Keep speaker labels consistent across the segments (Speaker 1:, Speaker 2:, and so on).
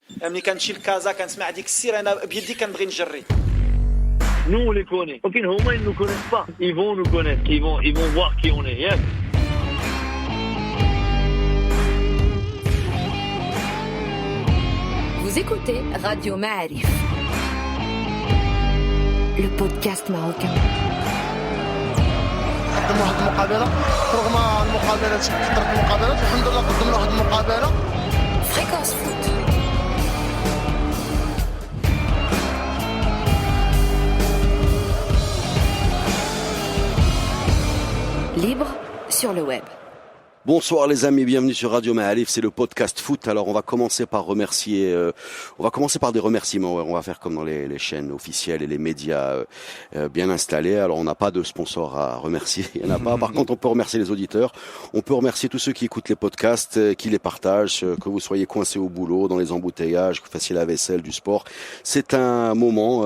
Speaker 1: ملي كنمشي لكازا كنسمع ديك السير انا بيدي كنبغي نجري.
Speaker 2: Nous on les connaît. Ok, Homa ils nous connaissent pas. Ils vont nous connaître. Ils vont voir qui on est. Yes.
Speaker 3: Vous écoutez Radio Ma'arif, le podcast marocain.
Speaker 4: قدموا واحد المقابله رغم المقابلات كثرت المقابلات الحمد لله قدمنا واحد المقابله.
Speaker 3: Fréquence Foot. Libre sur le web.
Speaker 5: Bonsoir les amis, bienvenue sur Radio Ma'arif, c'est le podcast foot. Alors on va commencer par des remerciements. On va faire comme dans les chaînes officielles et les médias bien installés. Alors on n'a pas de sponsors à remercier, il n'y en a pas. Par contre on peut remercier les auditeurs, on peut remercier tous ceux qui écoutent les podcasts, qui les partagent, que vous soyez coincés au boulot, dans les embouteillages, que vous fassiez la vaisselle, du sport. C'est un moment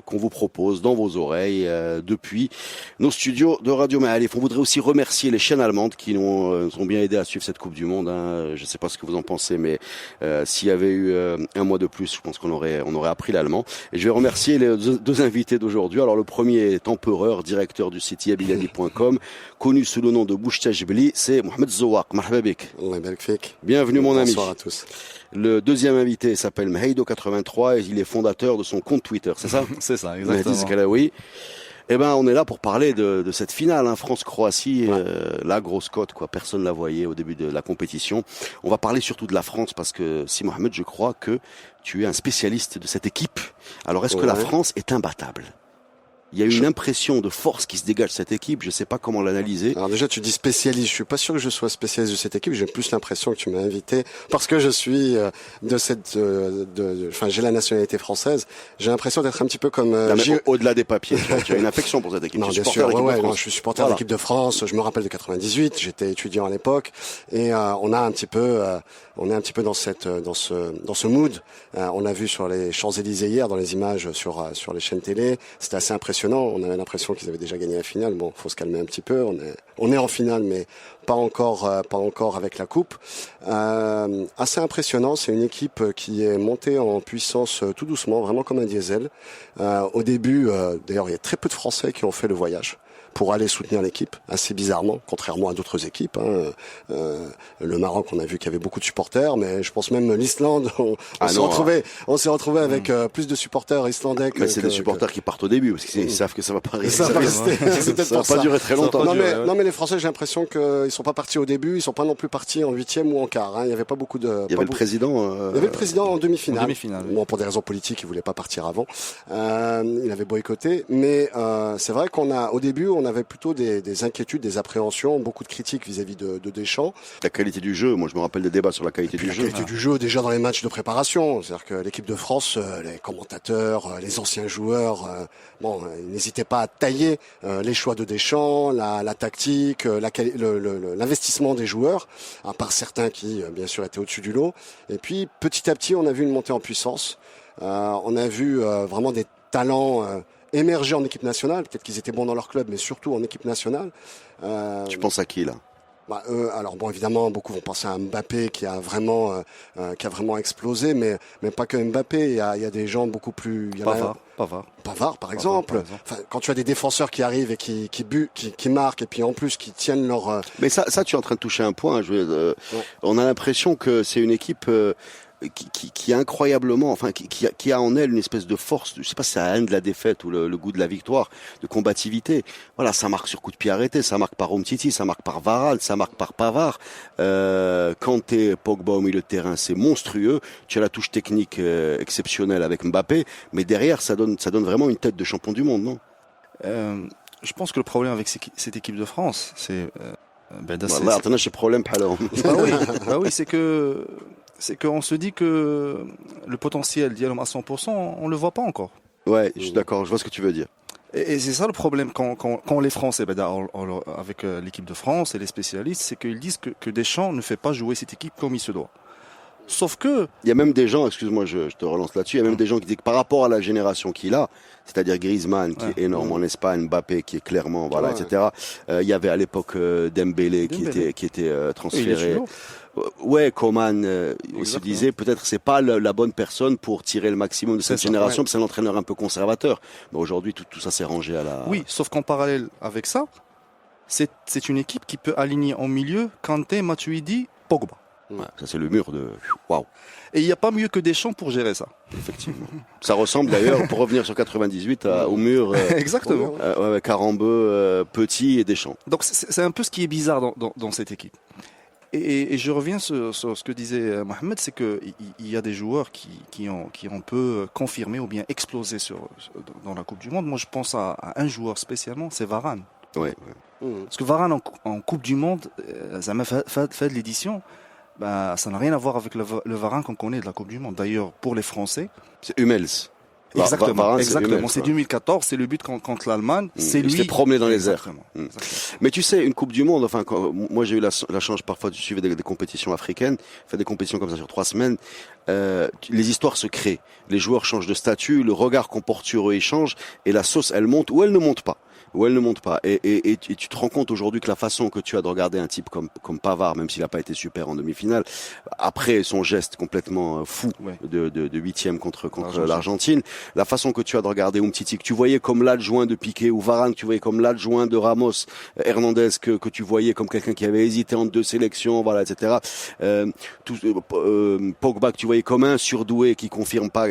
Speaker 5: qu'on vous propose dans vos oreilles depuis nos studios de Radio Ma'arif. On voudrait aussi remercier les chaînes allemandes qui nous ont bien aidé à suivre cette Coupe du Monde. Je ne sais pas ce que vous en pensez, mais s'il y avait eu un mois de plus, je pense qu'on aurait appris l'allemand. Et je vais remercier les deux invités d'aujourd'hui. Alors le premier est Empereur, directeur du site yabiladi.com, connu sous le nom de Bouchtajbli, c'est Mohamed Zouak. Marhaba bik. Bienvenue mon ami.
Speaker 6: Bonsoir à tous.
Speaker 5: Le deuxième invité s'appelle Mheido83 et il est fondateur de son compte Twitter, c'est ça?
Speaker 6: C'est ça, exactement.
Speaker 5: Oui. Eh ben, on est là pour parler de cette finale, France-Croatie, la grosse cote, quoi. Personne la voyait au début de la compétition. On va parler surtout de la France parce que, si Mohamed, je crois que tu es un spécialiste de cette équipe. Alors, est-ce que la France est imbattable? Il y a une impression de force qui se dégage de cette équipe. Je ne sais pas comment l'analyser.
Speaker 6: Alors déjà, tu dis spécialiste. Je suis pas sûr que je sois spécialiste de cette équipe. J'ai plus l'impression que tu m'as invité parce que je suis j'ai la nationalité française. J'ai l'impression d'être un petit peu comme
Speaker 5: au-delà des papiers. Tu as une affection pour cette équipe.
Speaker 6: Non, bien sûr. Je suis supporter de l'équipe de France. Je me rappelle de 98. J'étais étudiant à l'époque et on est un petit peu dans ce mood. On l'a vu sur les Champs-Élysées hier dans les images sur les chaînes télé. C'était assez impressionnant. On avait l'impression qu'ils avaient déjà gagné la finale. Bon, faut se calmer un petit peu. On est en finale, mais pas encore avec la coupe. Assez impressionnant. C'est une équipe qui est montée en puissance tout doucement, vraiment comme un diesel. Au début, d'ailleurs, il y a très peu de Français qui ont fait le voyage pour aller soutenir l'équipe, assez bizarrement, contrairement à d'autres équipes. Le Maroc, on a vu qu'il y avait beaucoup de supporters, mais je pense même l'Islande, on s'est retrouvé avec plus de supporters islandais que...
Speaker 5: Mais c'est des supporters qui partent au début, parce qu'ils savent que ça va pas rester.
Speaker 6: Ça va
Speaker 5: pas durer très longtemps.
Speaker 6: Non, mais les Français, j'ai l'impression qu'ils sont pas partis au début, ils sont pas non plus partis en huitième ou en quart. Il y avait pas beaucoup de...
Speaker 5: Il y avait le président...
Speaker 6: Il y avait le président en demi-finale.
Speaker 7: Oui.
Speaker 6: Bon, pour des raisons politiques, il voulait pas partir avant. Il avait boycotté, mais c'est vrai au début, on avait plutôt des inquiétudes, des appréhensions, beaucoup de critiques vis-à-vis de Deschamps.
Speaker 5: La qualité du jeu, moi je me rappelle des débats sur la qualité du jeu.
Speaker 6: La qualité du jeu déjà dans les matchs de préparation, c'est-à-dire que l'équipe de France, les commentateurs, les anciens joueurs, ils n'hésitaient pas à tailler les choix de Deschamps, la tactique, l'investissement des joueurs, à part certains qui bien sûr étaient au-dessus du lot. Et puis petit à petit, on a vu une montée en puissance. On a vu vraiment des talents émerger en équipe nationale. Peut-être qu'ils étaient bons dans leur club, mais surtout en équipe nationale.
Speaker 5: Tu penses à qui là?
Speaker 6: Alors bon, évidemment, beaucoup vont penser à Mbappé qui a vraiment explosé, mais pas que Mbappé. Il y a des gens beaucoup plus. Pavard, par exemple. Enfin, quand tu as des défenseurs qui arrivent et qui marquent et puis en plus qui tiennent leur.
Speaker 5: Mais ça, tu es en train de toucher un point. On a l'impression que c'est une équipe. Qui a incroyablement, qui a en elle une espèce de force, je sais pas si c'est la haine de la défaite ou le goût de la victoire, de combativité. Voilà, ça marque sur coup de pied arrêté, ça marque par Umtiti, ça marque par Varane, ça marque par Pavard. Kanté, Pogba au milieu de terrain, c'est monstrueux. Tu as la touche technique exceptionnelle avec Mbappé, mais derrière, ça donne vraiment une tête de champion du monde, non?
Speaker 7: Je pense que le problème avec cette équipe de France, c'est c'est qu'on se dit que le potentiel d'Yalom à 100%, on le voit pas encore.
Speaker 5: Ouais, je suis d'accord, je vois ce que tu veux dire.
Speaker 7: Et c'est ça le problème quand les Français, avec l'équipe de France et les spécialistes, c'est qu'ils disent que Deschamps ne fait pas jouer cette équipe comme il se doit. Sauf que
Speaker 5: Il y a même des gens, excuse-moi, je te relance là-dessus, il y a même des gens qui disent que par rapport à la génération qu'il a, c'est-à-dire Griezmann, qui est énorme en Espagne, Mbappé, qui est clairement, voilà, etc. Il y avait à l'époque Dembélé qui était transféré. Ouais, Coman, il se disait peut-être c'est pas la bonne personne pour tirer le maximum de cette génération, parce que c'est un entraîneur un peu conservateur. Mais aujourd'hui, tout ça s'est rangé à la...
Speaker 7: Oui, sauf qu'en parallèle avec ça, c'est une équipe qui peut aligner en milieu Kanté, Matuidi, Pogba.
Speaker 5: Ouais, ça c'est le mur de... Waouh.
Speaker 7: Et il n'y a pas mieux que Deschamps pour gérer ça.
Speaker 5: Effectivement. Ça ressemble d'ailleurs, pour revenir sur 98, au mur...
Speaker 7: Exactement.
Speaker 5: Carambeu, Petit et Deschamps.
Speaker 7: Donc c'est un peu ce qui est bizarre dans cette équipe. Et je reviens sur ce que disait Mohamed, c'est qu'il y a des joueurs qui ont peu confirmé ou bien explosé dans la Coupe du Monde. Moi je pense à un joueur spécialement, c'est Varane.
Speaker 5: Ouais.
Speaker 7: Parce que Varane en Coupe du Monde, ça m'a fait de l'édition. Bah, ça n'a rien à voir avec le Varane qu'on connaît de la Coupe du Monde. D'ailleurs, pour les Français,
Speaker 5: c'est Hummels.
Speaker 7: Exactement,
Speaker 5: Varane,
Speaker 7: exactement. C'est 2014, c'est le but contre l'Allemagne. C'est lui.
Speaker 5: Il s'est promené dans les airs.
Speaker 7: Exactement.
Speaker 5: Mais tu sais, une Coupe du Monde, enfin, moi j'ai eu la chance parfois de suivre des compétitions africaines, faire des compétitions comme ça sur 3 semaines. Les histoires se créent. Les joueurs changent de statut, le regard qu'on porte sur eux il change, et la sauce elle monte ou elle ne monte pas. Et tu te rends compte aujourd'hui que la façon que tu as de regarder un type comme Pavard, même s'il n'a pas été super en demi-finale, après son geste complètement fou de huitième contre l'Argentine, la façon que tu as de regarder Umtiti, que tu voyais comme l'adjoint de Piqué, ou Varane, que tu voyais comme l'adjoint de Ramos, Hernandez, que tu voyais comme quelqu'un qui avait hésité entre 2 sélections, voilà, etc. Pogba, que tu voyais comme un surdoué qui confirme pas.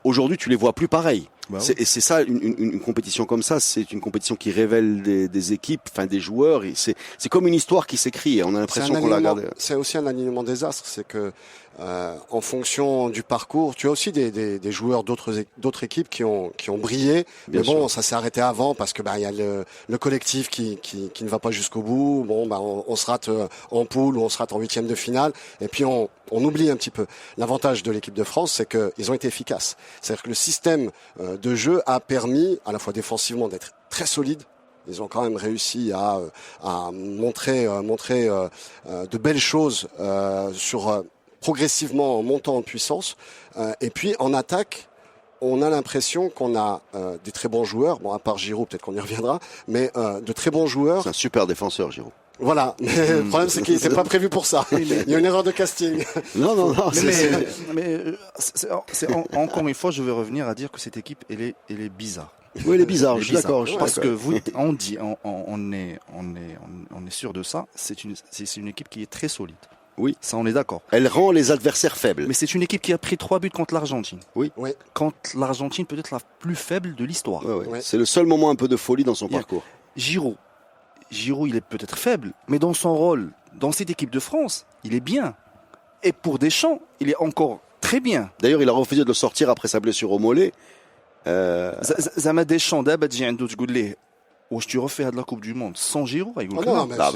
Speaker 5: Aujourd'hui, tu les vois plus pareils. Et c'est ça, une compétition comme ça, c'est une compétition qui révèle des équipes, enfin des joueurs. Et c'est comme une histoire qui s'écrit. Et on a l'impression qu'on la regarde.
Speaker 6: C'est aussi un alignement des astres. C'est que en fonction du parcours, tu as aussi des joueurs d'autres équipes qui ont brillé. Mais bon, ça s'est arrêté avant parce que il y a le collectif qui ne va pas jusqu'au bout. Bon, on se rate en poule ou on se rate en 8e de finale. Et puis on oublie un petit peu. L'avantage de l'équipe de France, c'est qu'ils ont été efficaces. C'est-à-dire que le système de jeu a permis, à la fois défensivement, d'être très solide. Ils ont quand même réussi à montrer de belles choses progressivement en montant en puissance. Et puis en attaque, on a l'impression qu'on a des très bons joueurs. Bon, à part Giroud, peut-être qu'on y reviendra, mais de très bons joueurs.
Speaker 5: C'est un super défenseur, Giroud.
Speaker 6: Voilà, mais le problème c'est qu'il n'était pas prévu pour ça. Il y a une erreur de casting.
Speaker 5: Non.
Speaker 7: Encore une fois, je vais revenir à dire que cette équipe, elle est bizarre.
Speaker 5: Oui, elle est bizarre. Je suis d'accord.
Speaker 7: Parce que on est sûr de ça. C'est une équipe qui est très solide.
Speaker 5: Oui,
Speaker 7: ça on est d'accord.
Speaker 5: Elle rend les adversaires faibles.
Speaker 7: Mais c'est une équipe qui a pris 3 buts contre l'Argentine.
Speaker 5: Oui.
Speaker 7: Contre l'Argentine, peut-être la plus faible de l'histoire.
Speaker 5: Ouais. C'est le seul moment un peu de folie dans son parcours.
Speaker 7: Giroud, il est peut-être faible, mais dans son rôle, dans cette équipe de France, il est bien. Et pour Deschamps, il est encore très bien.
Speaker 5: D'ailleurs, il a refusé de le sortir après sa blessure au mollet.
Speaker 7: Zama Deschamps, d'abord, j'ai un doute, je tu refais de la Coupe du Monde sans Giroud,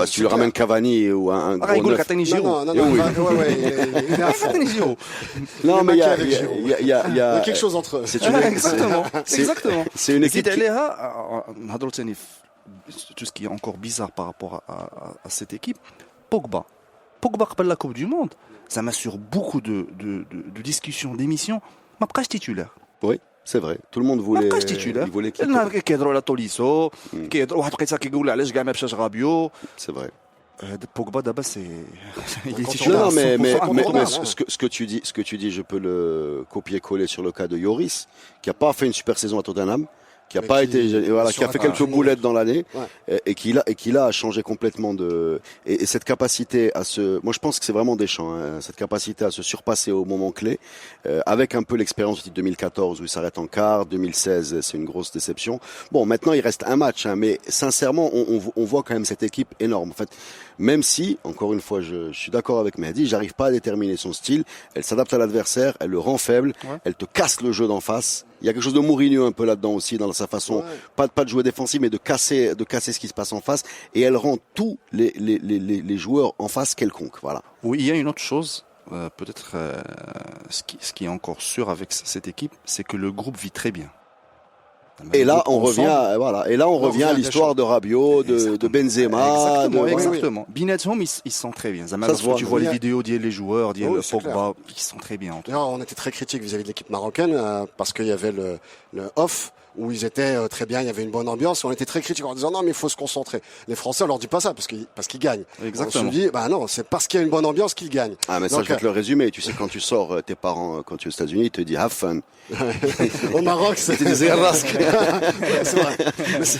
Speaker 5: si tu lui ramènes Cavani ou un gros neuf. Non, mais il y a
Speaker 6: quelque chose entre eux.
Speaker 7: Exactement.
Speaker 5: C'est une équipe
Speaker 7: tout ce qui est encore bizarre par rapport à cette équipe. Pogba rappelle la Coupe du Monde. Ça m'a sur beaucoup de discussions, d'émissions. Ma presse titulaire.
Speaker 5: Oui. C'est vrai, tout le monde voulait qu'il c'est vrai.
Speaker 7: Pogba d'abord il est
Speaker 5: titulaire. Non, mais ce que tu dis, je peux le copier-coller sur le cas de Lloris, qui a pas fait une super saison à Tottenham, qui a fait quelques boulettes dans l'année, et qui a changé complètement et cette capacité moi je pense que c'est vraiment Deschamps, cette capacité à se surpasser au moment clé, avec un peu l'expérience du 2014 où il s'arrête en quart, 2016 c'est une grosse déception. Bon, maintenant il reste un match, mais sincèrement on voit quand même cette équipe énorme. En fait, même si, encore une fois, je suis d'accord avec Mehdi, j'arrive pas à déterminer son style. Elle s'adapte à l'adversaire, elle le rend faible, elle te casse le jeu d'en face. Il y a quelque chose de Mourinho un peu là-dedans aussi, dans sa façon, pas de jouer défensif, mais de casser ce qui se passe en face. Et elle rend tous les joueurs en face quelconques. Voilà.
Speaker 7: Oui, il y a une autre chose, peut-être ce qui est encore sûr avec cette équipe, c'est que le groupe vit très bien.
Speaker 5: Et là, on revient, voilà. Et là, on revient à l'histoire de Rabiot, de Benzema.
Speaker 7: Exactement. Binethum, ils sont très bien. Lorsque tu vois les vidéos les joueurs, Pogba, ils sont très bien.
Speaker 6: D'ailleurs, on était très critiques vis-à-vis de l'équipe marocaine parce qu'il y avait le off où ils étaient très bien, il y avait une bonne ambiance. On était très critiques en disant non, mais il faut se concentrer. Les Français, on leur dit pas ça parce qu'ils gagnent.
Speaker 7: Exactement.
Speaker 6: On se dit non, c'est parce qu'il y a une bonne ambiance qu'ils gagnent.
Speaker 5: Ah, mais ça, je vais te le résumer. Tu sais, quand tu sors, tes parents, quand tu es aux États-Unis, ils te disent have fun.
Speaker 6: Au Maroc, c'est vrai.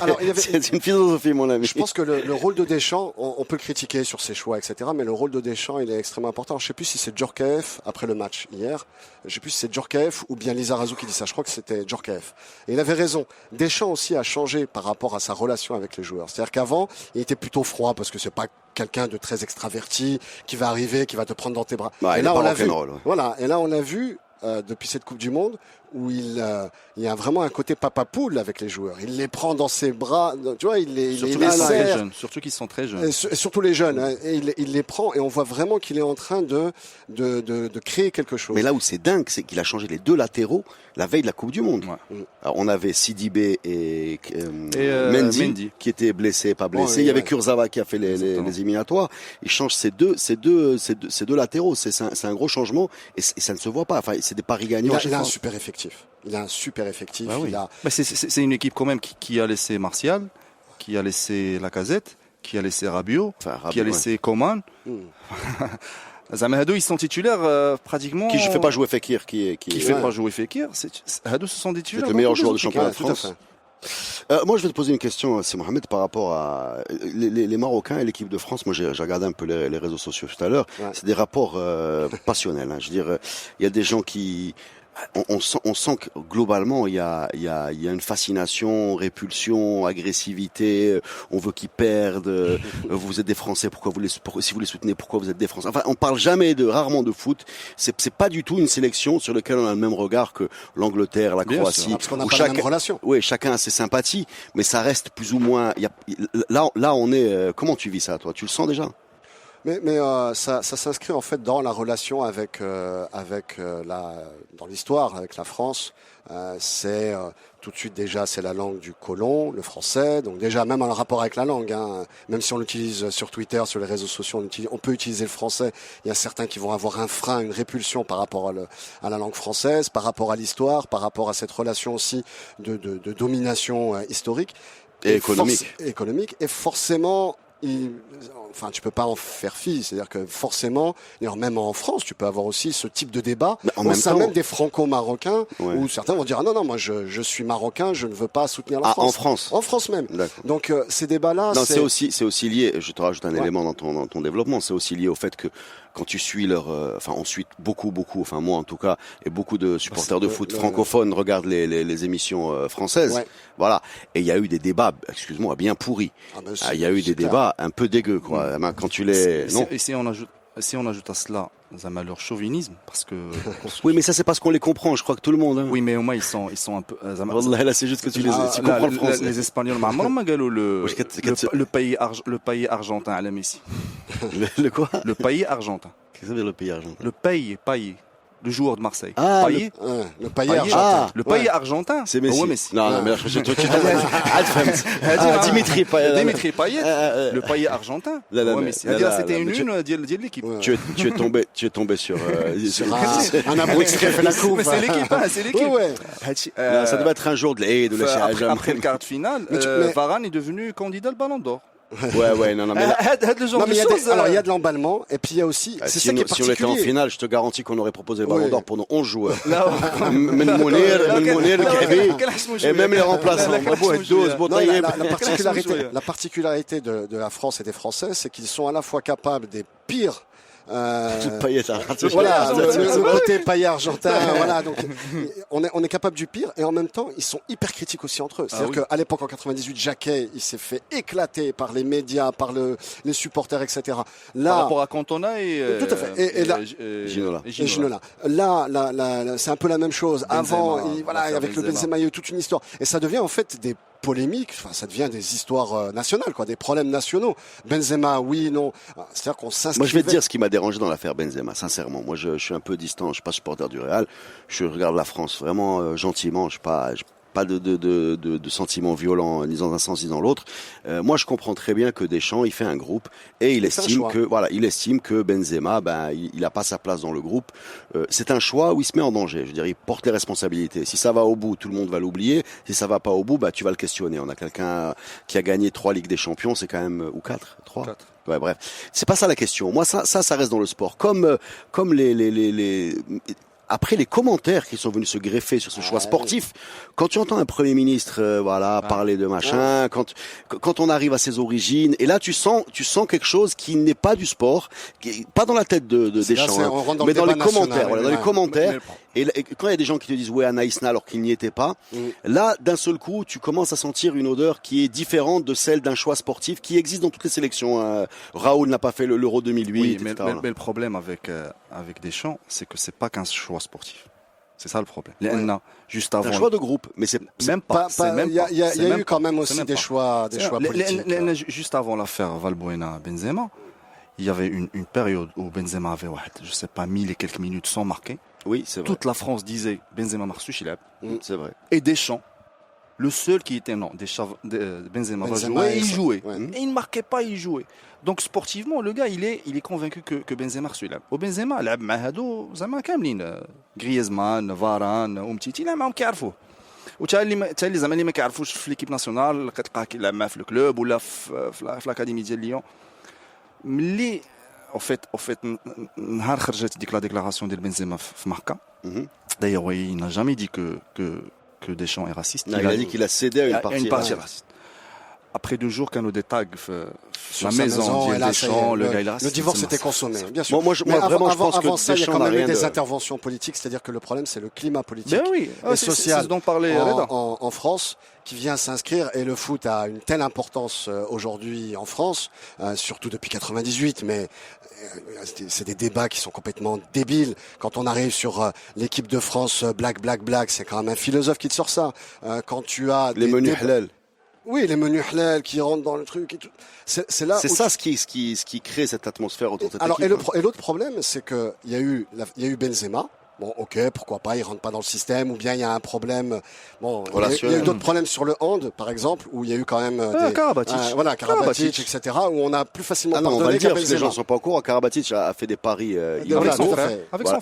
Speaker 6: Alors,
Speaker 5: c'est une philosophie, mon ami.
Speaker 6: Je pense que le rôle de Deschamps, on peut le critiquer sur ses choix, etc. Mais le rôle de Deschamps, il est extrêmement important. Je sais plus si c'est Djorkaeff après le match hier. Je sais plus si c'est Djorkaeff ou bien Lizarazu qui dit ça. Je crois que c'était Djorkaeff. Et il avait raison. Deschamps aussi a changé par rapport à sa relation avec les joueurs. C'est-à-dire qu'avant, il était plutôt froid parce que c'est pas quelqu'un de très extraverti qui va arriver, qui va te prendre dans tes bras.
Speaker 5: Ouais,
Speaker 6: et là, on l'a vu.
Speaker 5: Ouais.
Speaker 6: Voilà. Et là, on l'a vu depuis cette Coupe du Monde où il y a vraiment un côté papa poule avec les joueurs. Il les prend dans ses bras, tu vois, il les serre.
Speaker 7: Surtout qu'ils sont très jeunes.
Speaker 6: Et surtout les jeunes. Hein, et il les prend et on voit vraiment qu'il est en train de créer quelque chose.
Speaker 5: Mais là où c'est dingue, c'est qu'il a changé les deux latéraux la veille de la Coupe du Monde. Ouais. Alors, on avait Sidibé et Mendy qui étaient blessés, pas blessés. Il y avait Kurzawa qui a fait les éliminatoires. Il change ces deux latéraux. C'est un gros changement et ça ne se voit pas. Enfin, c'est des paris gagnants.
Speaker 6: Il a un super effectif.
Speaker 7: Bah oui. C'est une équipe quand même qui a laissé Martial, qui a laissé Lacazette, qui a laissé Rabiot, qui a laissé Coman. Hadou, ils sont titulaires pratiquement.
Speaker 5: Qui ne fait pas jouer Fekir,
Speaker 7: qui fait pas jouer Fekir. Hadou, ce sont des titulaires.
Speaker 5: C'est le meilleur joueur du championnat de France. Moi, je vais te poser une question, c'est Mohamed, par rapport à les Marocains et l'équipe de France. Moi, j'ai regardé un peu les réseaux sociaux tout à l'heure. Ouais. C'est des rapports passionnels. Hein. Je veux dire, il y a des gens qui on sent que globalement il y a une fascination, répulsion, agressivité. On veut qu'ils perdent. Vous êtes des Français, si vous les soutenez, pourquoi vous êtes des Français. Enfin, on parle rarement de foot. C'est pas du tout une sélection sur laquelle on a le même regard que l'Angleterre, la Croatie.
Speaker 6: Parce qu'on n'a pas la même relation.
Speaker 5: Oui, chacun a ses sympathies, mais ça reste plus ou moins. Là, on est. Comment tu vis ça, toi? Tu le sens déjà?
Speaker 6: Mais ça s'inscrit en fait dans la relation avec dans l'histoire avec la France. C'est tout de suite déjà c'est la langue du colon, le français. Donc déjà même en rapport avec la langue, hein, même si on l'utilise sur Twitter, sur les réseaux sociaux, on peut utiliser le français. Il y a certains qui vont avoir un frein, une répulsion par rapport à la langue française, par rapport à l'histoire, par rapport à cette relation aussi de domination historique
Speaker 5: et
Speaker 6: économique. Et forcément tu peux pas en faire fi, c'est-à-dire que forcément, même en France, tu peux avoir aussi ce type de débat au sein même des franco-marocains où certains vont dire non, moi je suis marocain, je ne veux pas soutenir la France. En France même. D'accord. Donc ces débats-là,
Speaker 5: c'est aussi lié. Je te rajoute un élément dans ton développement. C'est aussi lié au fait que quand tu suis on suit beaucoup, enfin moi en tout cas, et beaucoup de supporters de foot francophones regardent les émissions françaises. Ouais. Voilà. Et il y a eu des débats, excuse-moi, bien pourris. Il y a eu des débats un peu dégueux, quoi. Quand tu les, non.
Speaker 7: Et si on ajoute à cela leur chauvinisme, parce que.
Speaker 5: Oui, mais ça c'est parce qu'on les comprend. Je crois que tout le monde. Hein.
Speaker 7: Oui, mais au moins ils sont un peu.
Speaker 5: Là, c'est juste que tu comprends le français.
Speaker 7: Les Espagnols, le pays argentin à la Messi.
Speaker 5: Le quoi?
Speaker 7: Le pays argentin.
Speaker 5: Qu'est-ce que ça veut dire le pays argentin?
Speaker 7: Le pays. Le joueur de Marseille.
Speaker 6: Le pays argentin.
Speaker 7: Le pays argentin.
Speaker 5: C'est Messi. Non, mais là, je Dimitri
Speaker 7: Payet. Le pays argentin. C'était une de l'équipe.
Speaker 5: Tu es tombé sur
Speaker 6: un abruti qui a fait la coupe.
Speaker 7: Mais c'est l'équipe.
Speaker 5: Ça devait être un jour de l'Aïd ou
Speaker 7: après le quart de finale, Varane est devenu candidat au Ballon d'Or.
Speaker 5: Non, mais
Speaker 6: il y a de l'emballement et puis il y a aussi c'est ça qui est particulier.
Speaker 5: Si on était en finale, je te garantis qu'on aurait proposé le Ballon d'Or pour nos 11 joueurs. Et même les remplaçants.
Speaker 6: La particularité de la France et des Français, c'est qu'ils sont à la fois capables des pires le côté paillet argentin. Voilà, donc on est capable du pire et en même temps ils sont hyper critiques aussi entre eux. C'est-à-dire qu'à l'époque en 98, Jacquet, il s'est fait éclater par les médias, par les supporters, etc. Là,
Speaker 7: par rapport à Cantona et
Speaker 6: tout à fait. Et Ginola. Là, c'est un peu la même chose. Avant, avec le Benzema, il y a eu toute une histoire et ça devient en fait des polémiques, ça devient des histoires nationales, des problèmes nationaux. Benzema, oui, non. C'est-à-dire qu'on s'inscrit.
Speaker 5: Moi, je vais te dire ce qui m'a dérangé dans l'affaire Benzema, sincèrement. Moi, je suis un peu distant, je suis pas supporter du Real. Je regarde la France vraiment gentiment. pas de sentiments violents ni dans un sens ni dans l'autre. Moi, je comprends très bien que Deschamps, il fait un groupe et il estime que Benzema, il a pas sa place dans le groupe. C'est un choix où il se met en danger. Je veux dire, il porte les responsabilités. Si ça va au bout, tout le monde va l'oublier. Si ça va pas au bout, tu vas le questionner. On a quelqu'un qui a gagné 3 Ligues des Champions, c'est quand même, ou 4? 3? 4. Ouais, bref. C'est pas ça la question. Moi, ça reste dans le sport. Comme après les commentaires qui sont venus se greffer sur ce choix sportif, quand tu entends un premier ministre, parler de machin, quand on arrive à ses origines, et là tu sens quelque chose qui n'est pas du sport, pas dans la tête de Deschamps, mais dans les commentaires, dans les commentaires. Et quand il y a des gens qui te disent ouais Anaïsna alors qu'il n'y était pas, là d'un seul coup tu commences à sentir une odeur qui est différente de celle d'un choix sportif qui existe dans toutes les sélections. Raoul n'a pas fait l'Euro 2008.
Speaker 7: Oui, mais le problème avec Deschamps, c'est que c'est pas qu'un choix sportif. C'est ça le problème. Juste avant.
Speaker 5: C'est un choix de groupe, mais c'est
Speaker 7: même pas. Il
Speaker 6: y a eu quand même aussi des choix politiques.
Speaker 7: Juste avant l'affaire Valbuena-Benzema, il y avait une période où Benzema avait, je sais pas, 1000 et quelques minutes sans marquer.
Speaker 5: Oui, c'est vrai.
Speaker 7: Toute la France disait Benzema Marsuchilab.
Speaker 5: C'est vrai.
Speaker 7: Et Deschamps, le seul qui était Benzema va jouer, et il jouait. Ouais. Et il ne marquait pas, il jouait. Donc sportivement, le gars, il est convaincu que Benzema Marsuchilab. Au Benzema, لعب مع هادو زعما كاملين غريزمان فاران ومتيتي لا معهم كيعرفوه. وتا اللي زعما اللي ما كيعرفوش في ليكيب ناسيونال كتلقاه كيلعب معاه في الكلوب ولا في الاكاديمي ديال ليون. ملي au fait, نهار خرجت ديك لا ديكلاراسيون ديال بنزيما في ماركا. D'ailleurs, il n'a jamais dit que Deschamps est raciste.
Speaker 5: Non, il a dit qu'il a cédé à une partie
Speaker 7: raciste. Après 2 jours, quand on détague la maison de Deschamps, le gars il est raciste.
Speaker 6: Le divorce était consommé, bien sûr.
Speaker 5: Moi, vraiment, je pense que
Speaker 6: avant ça, il y a quand même eu des interventions politiques, c'est-à-dire que le problème, c'est le climat politique et social en France qui vient s'inscrire, et le foot a une telle importance aujourd'hui en France, surtout depuis 98, mais c'est des débats qui sont complètement débiles. Quand on arrive sur l'équipe de France, black, c'est quand même un philosophe qui te sort ça. Quand tu as
Speaker 5: les menus halal.
Speaker 6: Oui, les menus halal qui rentrent dans le truc et tout. C'est là.
Speaker 5: C'est ça ce qui crée cette atmosphère autour de cette
Speaker 6: équipe.
Speaker 5: Alors,
Speaker 6: et l'autre problème, c'est que il y a eu Benzema. Bon, ok, pourquoi pas, il rentre pas dans le système, ou bien il y a un problème. Bon, il y a eu d'autres problèmes sur le hand, par exemple, où il y a eu quand même Karabatic, etc., où on a plus facilement pardonné.
Speaker 5: On va le dire, parce que les gens sont pas au courant. Karabatic a fait des paris illégaux.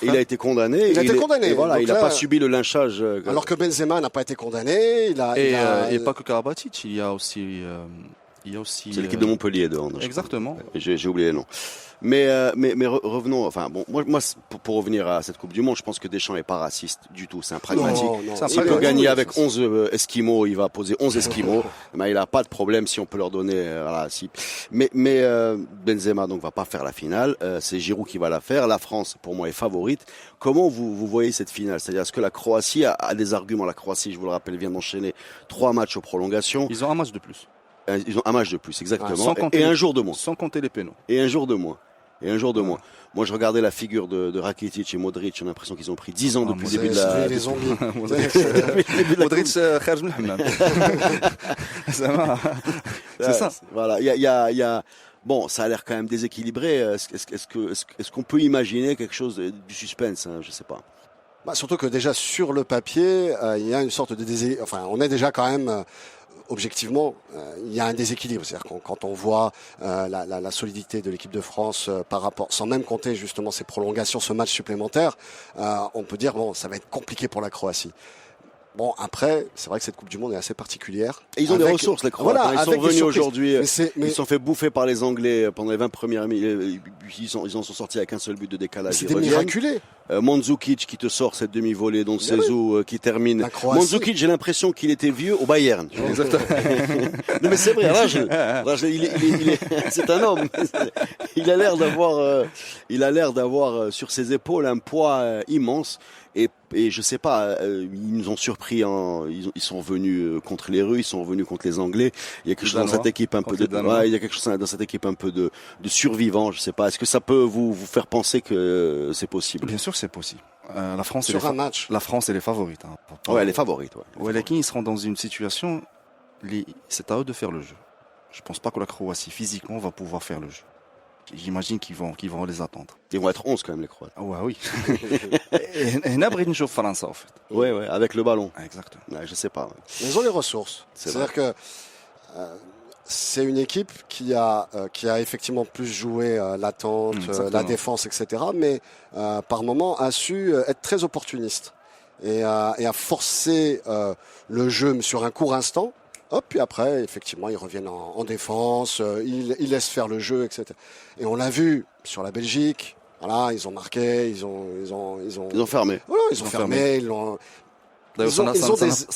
Speaker 5: Il a été condamné. Et voilà, il n'a pas subi le lynchage.
Speaker 6: Alors que Benzema n'a pas été condamné.
Speaker 7: Et pas que Karabatic, il y a aussi.
Speaker 5: C'est l'équipe de Montpellier de hand.
Speaker 7: Exactement.
Speaker 5: J'ai oublié les noms. Mais revenons. Enfin bon, moi pour revenir à cette Coupe du Monde, je pense que Deschamps est pas raciste du tout. C'est un pragmatique. S'il peut gagner avec 11 Esquimaux, il va poser 11 Esquimaux. Mais il a pas de problème si on peut leur donner. Voilà. Mais Benzema donc va pas faire la finale. C'est Giroud qui va la faire. La France, pour moi, est favorite. Comment vous voyez cette finale? C'est-à-dire, est-ce que la Croatie a des arguments? La Croatie, je vous le rappelle, vient d'enchaîner 3 matchs aux prolongations.
Speaker 7: Ils ont un match de plus.
Speaker 5: Ils ont un match de plus, exactement. Et un jour de moins.
Speaker 7: Sans compter les pénaux.
Speaker 5: Et un jour de moins. Moi, je regardais la figure de Rakitic et Modric, j'ai l'impression qu'ils ont pris 10 ans depuis le début de la...
Speaker 6: Les zombies.
Speaker 7: Modric, kharj min al-hammam. C'est ça.
Speaker 5: Voilà, il y a... Bon, ça a l'air quand même déséquilibré. Est-ce qu'on peut imaginer quelque chose du suspense, hein, je sais pas.
Speaker 6: Surtout que déjà, sur le papier, il y a une sorte de on est déjà quand même... Objectivement, il y a un déséquilibre. C'est-à-dire quand on voit la solidité de l'équipe de France par rapport, sans même compter justement ces prolongations, ce match supplémentaire, on peut dire ça va être compliqué pour la Croatie. Bon, après, c'est vrai que cette Coupe du Monde est assez particulière.
Speaker 5: Et ils ont des ressources, les Croates. Voilà, ils sont venus aujourd'hui, ils sont fait bouffer par les Anglais pendant les 20 premières minutes. Ils en sont sortis avec un seul but de décalage.
Speaker 6: C'était miraculé.
Speaker 5: Mandzukic qui te sort cette demi-volée, dont Sezou qui termine. Mandzukic, j'ai l'impression qu'il était vieux au Bayern. Exactement. Non, mais c'est vrai, c'est un homme. Il a l'air d'avoir sur ses épaules un poids immense. Et je sais pas, ils nous ont surpris. Ils sont venus contre les Russes, ils sont venus contre les Anglais. Il y a quelque chose dans cette équipe un peu de survivants. Je sais pas. Est-ce que ça peut vous faire penser que c'est possible?
Speaker 7: Bien sûr que c'est possible. La France,
Speaker 6: la
Speaker 7: France, elle est favorite.
Speaker 5: Ouais, elle est favorite.
Speaker 7: Ouais. Ils seront dans une situation. C'est à eux de faire le jeu. Je pense pas que la Croatie physiquement va pouvoir faire le jeu. j'imagine qu'ils vont les attendre.
Speaker 5: Ils vont être 11 quand même, les Croates.
Speaker 7: Ah ouais, oui. Et نبغي نشوف فرنسا en fait.
Speaker 5: Ouais, avec le ballon.
Speaker 7: Exactement.
Speaker 5: Ouais, je sais pas. Ouais.
Speaker 6: Ils ont les ressources. C'est-à-dire que c'est une équipe qui a effectivement plus joué l'attente, la défense, etc. Mais par moment a su être très opportuniste et a forcé le jeu sur un court instant. Hop, puis après, effectivement, ils reviennent en défense, ils laissent faire le jeu, etc. Et on l'a vu sur la Belgique. Voilà, ils ont marqué, ils ont
Speaker 5: fermé.
Speaker 6: Voilà, ils ont fermé, ils l'ont.
Speaker 7: D'ailleurs,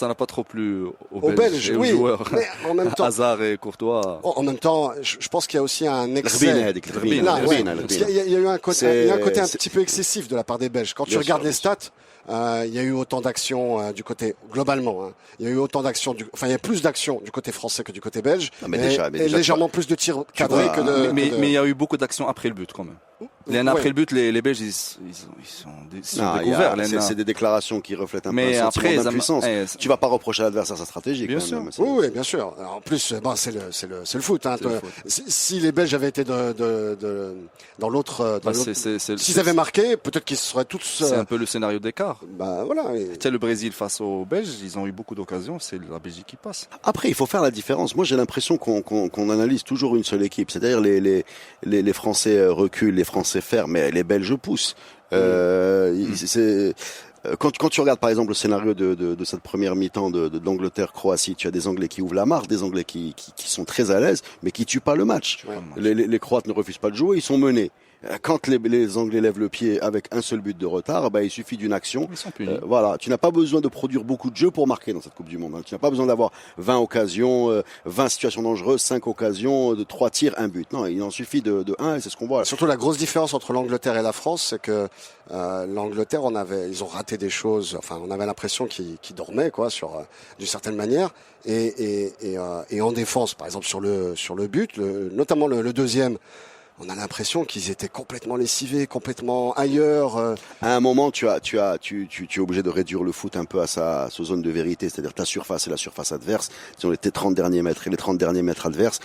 Speaker 7: ça n'a pas trop plu aux Belges et aux joueurs.
Speaker 6: Mais en même temps,
Speaker 7: Hazard et Courtois.
Speaker 6: En même temps, je pense qu'il y a aussi un excès. Il y a eu un côté un petit peu excessif de la part des Belges. Quand tu regardes les stats, il y a eu autant d'actions du côté globalement. Hein, il y a eu autant d'actions, il y a plus d'actions du côté français que du côté belge.
Speaker 5: Mais déjà,
Speaker 6: légèrement plus de tirs cadrés que de.
Speaker 7: Mais il y a eu beaucoup d'actions après le but quand même. Après le but, les Belges ils sont découverts.
Speaker 5: C'est des déclarations qui reflètent un peu
Speaker 7: un sentiment
Speaker 5: d'impuissance. Tu vas pas reprocher à l'adversaire sa stratégie.
Speaker 7: Bien sûr.
Speaker 6: Oui, bien sûr. Alors, en plus, c'est le foot. Hein. Si les Belges avaient été dans l'autre, s'ils avaient marqué, peut-être qu'ils seraient tous.
Speaker 7: C'est un peu le scénario d'écart.
Speaker 6: Bah voilà.
Speaker 7: Le Brésil face aux Belges, ils ont eu beaucoup d'occasions. C'est la Belgique qui passe.
Speaker 5: Après, il faut faire la différence. Moi, j'ai l'impression qu'on analyse toujours une seule équipe. C'est-à-dire les Français reculent, les Français ferment, mais les Belges poussent. Quand tu regardes par exemple le scénario de cette première mi-temps d'Angleterre-Croatie, tu as des Anglais qui ouvrent la marque, des Anglais qui sont très à l'aise, mais qui tuent pas le match. Les Croates ne refusent pas de jouer, ils sont menés. Quand les Anglais lèvent le pied avec un seul but de retard, il suffit d'une action. Voilà, tu n'as pas besoin de produire beaucoup de jeux pour marquer dans cette Coupe du Monde. Hein. Tu n'as pas besoin d'avoir 20 occasions, 20 situations dangereuses, 5 occasions, de 3 tirs, un but. Non, il en suffit de 1 et c'est ce qu'on voit.
Speaker 6: Surtout la grosse différence entre l'Angleterre et la France, c'est que l'Angleterre, ils ont raté des choses. Enfin, on avait l'impression qu'ils dormaient, quoi, d'une certaine manière. Et en défense, par exemple sur le but, notamment le deuxième. On a l'impression qu'ils étaient complètement lessivés, complètement ailleurs.
Speaker 5: À un moment, tu es obligé de réduire le foot un peu à sa zone de vérité, c'est-à-dire ta surface et la surface adverse. Disons tes 30 derniers mètres et les 30 derniers mètres adverses.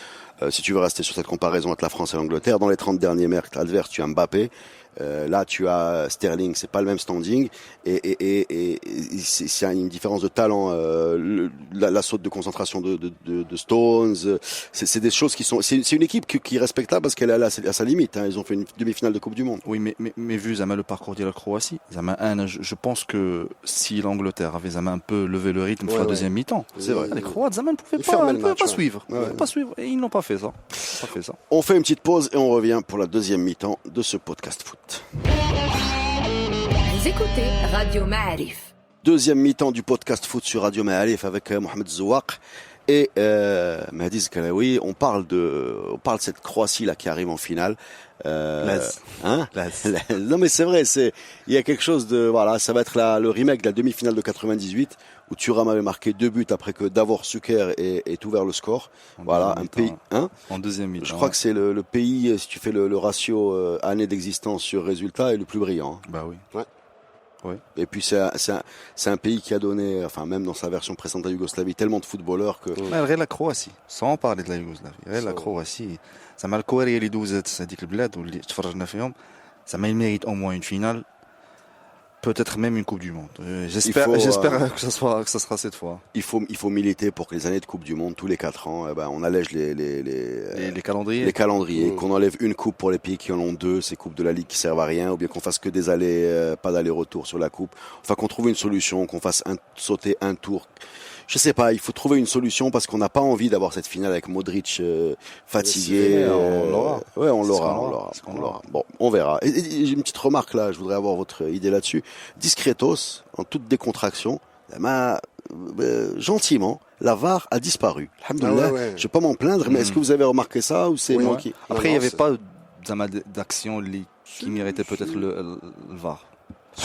Speaker 5: Si tu veux rester sur cette comparaison entre la France et l'Angleterre, dans les 30 derniers mètres adverses, tu as Mbappé. Là, tu as Sterling, c'est pas le même standing, et c'est une différence de talent. La saute de concentration de Stones, c'est des choses qui sont. C'est une équipe qui est respectable parce qu'elle est à sa limite. Hein. Ils ont fait une demi-finale de Coupe du Monde.
Speaker 7: Oui, mais vu Zama le parcours de la Croatie, Zama, je pense que si l'Angleterre avait Zama un peu levé le rythme sur la deuxième mi-temps, c'est vrai. Les Croates, Zama ne pouvaient pas suivre. Et ils n'ont pas fait ça.
Speaker 5: On fait une petite pause et on revient pour la deuxième mi-temps de ce podcast foot.
Speaker 3: Vous écoutez Radio Ma'arif.
Speaker 5: Deuxième mi-temps du podcast foot sur Radio Ma'arif avec Mohamed Zouak et Mahdi Zkalaoui. On parle de cette Croatie là qui arrive en finale. Non mais c'est vrai, il y a quelque chose de ça va être le remake de la demi-finale de 98 où Thuram avait marqué 2 buts après que Davor Suker ait ouvert le score. Un pays.
Speaker 7: En deuxième mi-temps.
Speaker 5: Je crois que c'est le pays, si tu fais le ratio année d'existence sur résultat, est le plus brillant. Hein.
Speaker 7: Bah oui.
Speaker 6: Ouais.
Speaker 5: Oui. Et puis c'est un pays qui a donné, même dans sa version précédente à Yougoslavie, tellement de footballeurs que.
Speaker 7: غير la Croatie, sans parler de la Yougoslavie, غير la Croatie, زعما الكورية اللي دوزت هذيك البلاد واللي تفرجنا فيهم, زعما il mérite au moins une finale. Peut-être même une Coupe du Monde. J'espère que ça sera cette fois.
Speaker 5: Il faut militer pour que les années de Coupe du Monde, tous les 4 ans, on allège les
Speaker 7: calendriers.
Speaker 5: Les calendriers, qu'on enlève une coupe pour les pays qui en ont 2, ces coupes de la Ligue qui servent à rien, ou bien qu'on fasse que des allers, pas d'aller-retour sur la coupe. Enfin, qu'on trouve une solution, qu'on fasse sauter un tour. Je sais pas, il faut trouver une solution parce qu'on n'a pas envie d'avoir cette finale avec Modric fatigué.
Speaker 7: On l'aura.
Speaker 5: Ouais, on l'aura. Bon, on verra. Et j'ai une petite remarque là, je voudrais avoir votre idée là-dessus. Discretos, en toute décontraction, gentiment, la VAR a disparu. Alhamdoulilah, je vais pas m'en plaindre, mais est-ce que vous avez remarqué ça ou c'est moi qui...
Speaker 7: Après, il n'y avait pas d'action qui méritait peut-être le VAR.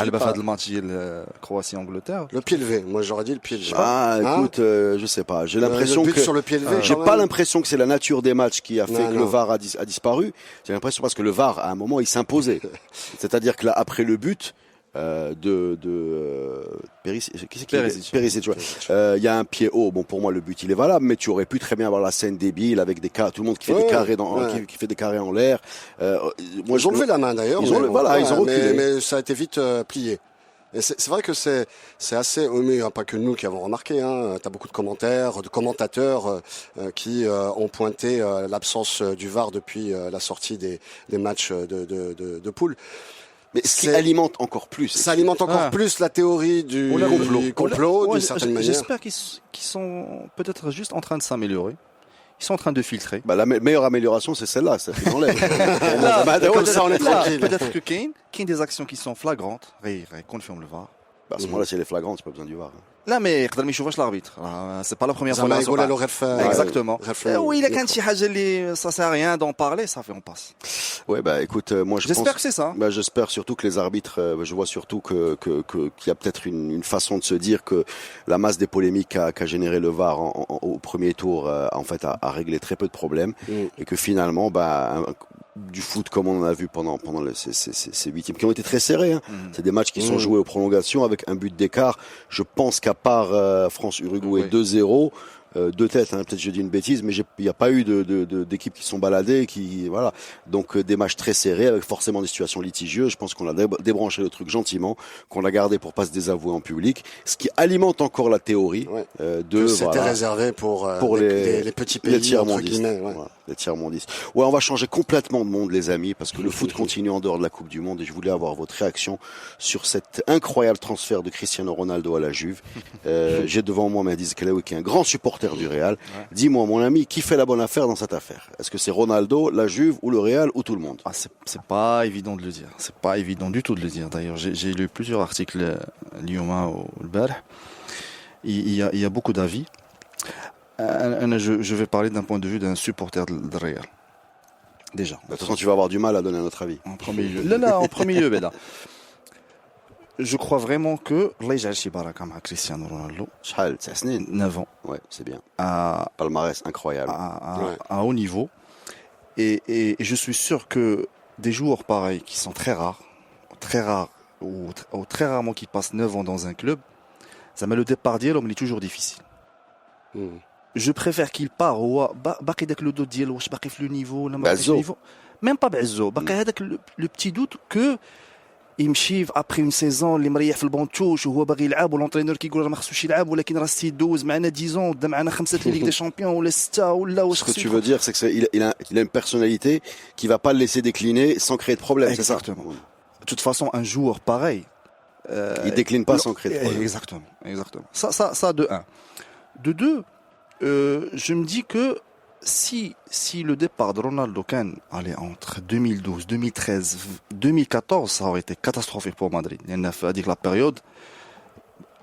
Speaker 7: Le match Croatie-Angleterre.
Speaker 6: Le pied levé, moi j'aurais dit le pied levé.
Speaker 5: Écoute, je sais pas. J'ai l'impression que
Speaker 6: sur le pied levé.
Speaker 5: J'ai pas l'impression que c'est la nature des matchs qui a fait que le VAR a disparu. J'ai l'impression parce que le VAR à un moment il s'imposait. C'est-à-dire que là après le but, Perisic, ouais. Il y a un pied haut. Bon, pour moi, le but il est valable, mais tu aurais pu très bien avoir la scène débile avec tout le monde qui fait des carrés qui fait des carrés en l'air.
Speaker 6: Ils ont levé la main d'ailleurs.
Speaker 5: Ils ont reculé.
Speaker 6: Mais ça a été vite plié. Et c'est vrai que c'est assez, mais pas que nous qui avons remarqué, hein. T'as beaucoup de commentateurs qui ont pointé l'absence du VAR depuis la sortie des matchs de poule.
Speaker 5: Mais ce qui alimente encore plus.
Speaker 6: Ça alimente encore plus la théorie du complot d'une certaine manière.
Speaker 7: J'espère qu'ils sont peut-être juste en train de s'améliorer. Ils sont en train de filtrer.
Speaker 5: La meilleure amélioration, c'est celle-là, ça fait l'enlève.
Speaker 6: Comme ça, on est tranquille.
Speaker 7: Peut-être que Kane des actions qui sont flagrantes, confirme le VAR.
Speaker 5: À ce moment-là, si elle est flagrante, c'est pas besoin du VAR.
Speaker 7: لا ما يقدر ما يشوفش l'arbitre. C'est pas la première fois.
Speaker 5: Exactement.
Speaker 7: Oui, il a كان شي حاجه اللي ça sert à rien d'en parler, ça fait on passe.
Speaker 5: Ouais, écoute, moi
Speaker 7: j'espère que c'est ça.
Speaker 5: J'espère surtout que les arbitres, je vois surtout qu'il y a peut-être une façon de se dire que la masse des polémiques qu'a généré le VAR au premier tour en fait a réglé très peu de problèmes et que finalement du foot comme on en a vu pendant ces huitièmes qui ont été très serrés, hein. C'est des matchs qui sont joués aux prolongations avec un but d'écart. Je pense qu'à part France-Uruguay 2-0, deux têtes, hein, peut-être je dis une bêtise, mais il n'y a pas eu d'équipes qui sont baladées, voilà. Donc des matchs très serrés avec forcément des situations litigieuses. Je pense qu'on a débranché le truc gentiment, qu'on l'a gardé pour pas se désavouer en public, ce qui alimente encore la théorie
Speaker 6: c'était réservé pour les petits pays,
Speaker 5: les tiers-mondistes. Les tiers-mondistes. Ouais, on va changer complètement de monde, les amis, parce que le foot continue en dehors de la Coupe du Monde et je voulais avoir votre réaction sur cet incroyable transfert de Cristiano Ronaldo à la Juve. J'ai devant moi Mehdi Zkelaoui qui est un grand supporter du Real. Dis-moi, mon ami, qui fait la bonne affaire dans cette affaire? Est-ce que c'est Ronaldo, la Juve ou le Real ou tout le monde?
Speaker 7: C'est pas évident de le dire. C'est pas évident du tout de le dire. D'ailleurs, j'ai lu plusieurs articles Lyoma ou le Bar. Il y a beaucoup d'avis. Je vais parler d'un point de vue d'un supporter de Real. Déjà.
Speaker 5: De toute façon, tu vas avoir du mal à donner notre avis.
Speaker 7: En premier lieu. En premier lieu, Beda. Je crois vraiment que Allah يجعل شي بركة مع Cristiano Ronaldo. 9 ans.
Speaker 5: Ouais, c'est bien.
Speaker 7: Palmarès
Speaker 5: incroyable.
Speaker 7: À haut niveau. Et je suis sûr que des joueurs pareils qui sont très rares ou très rarement qui passent 9 ans dans un club, ça met le départ d'hier, mais il est toujours difficile. Je préfère qu'il part باقي داك لو دوت ديالو واش باقي في لو نيفو ولا ما باقي في النيفو même pas بعزو باقي هذاك لو بتي دوت كو يمشي ابري اون سيزون اللي مريح في البونتوش وهو باغي يلعب والونترينور كيقول راه ما خصوش يلعب ولكن راه سي دوز معنا 10 ans ودا معنا 5 ليغ دي شامبيون ولا 6 ولا واش.
Speaker 5: Ce que tu veux dire c'est qu'il a une personnalité qui va pas le laisser décliner sans créer de problème.
Speaker 7: Exactement. C'est ça. De toute façon un joueur pareil
Speaker 5: il décline pas sans créer de problème.
Speaker 7: Exactement. Ça de 1. De 2 je me dis que si le départ de Ronaldo allait entre 2012, 2013, 2014, ça aurait été catastrophique pour Madrid. Il y a dit que la période,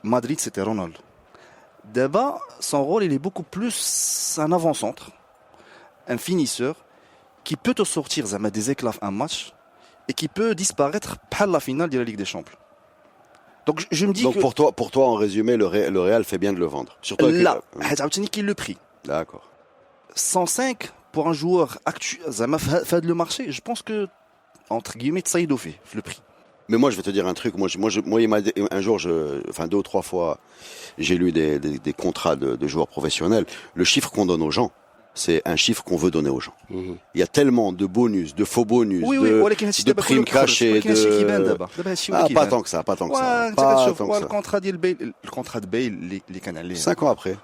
Speaker 7: Madrid c'était Ronaldo. D'abord, son rôle il est beaucoup plus un avant-centre, un finisseur qui peut te sortir des éclats un match et qui peut disparaître par la finale de la Ligue des Champions. Donc je me dis
Speaker 5: donc
Speaker 7: que
Speaker 5: pour toi en résumé le Real fait bien de le vendre. Surtout
Speaker 7: là, qu'il le prix.
Speaker 5: D'accord.
Speaker 7: 105 pour un joueur actuel, fait le marché, je pense que entre guillemets Saïdo fait le prix.
Speaker 5: Mais moi je vais te dire un truc, moi il m'a un jour 2 ou 3 fois j'ai lu des contrats de joueurs professionnels, le chiffre qu'on donne aux gens c'est un chiffre qu'on veut donner aux gens. Il y a tellement de bonus, de faux bonus, de primes cachées, pas tant que ça.
Speaker 7: Le contrat de Bale, les canaliers.
Speaker 5: 5 ans après.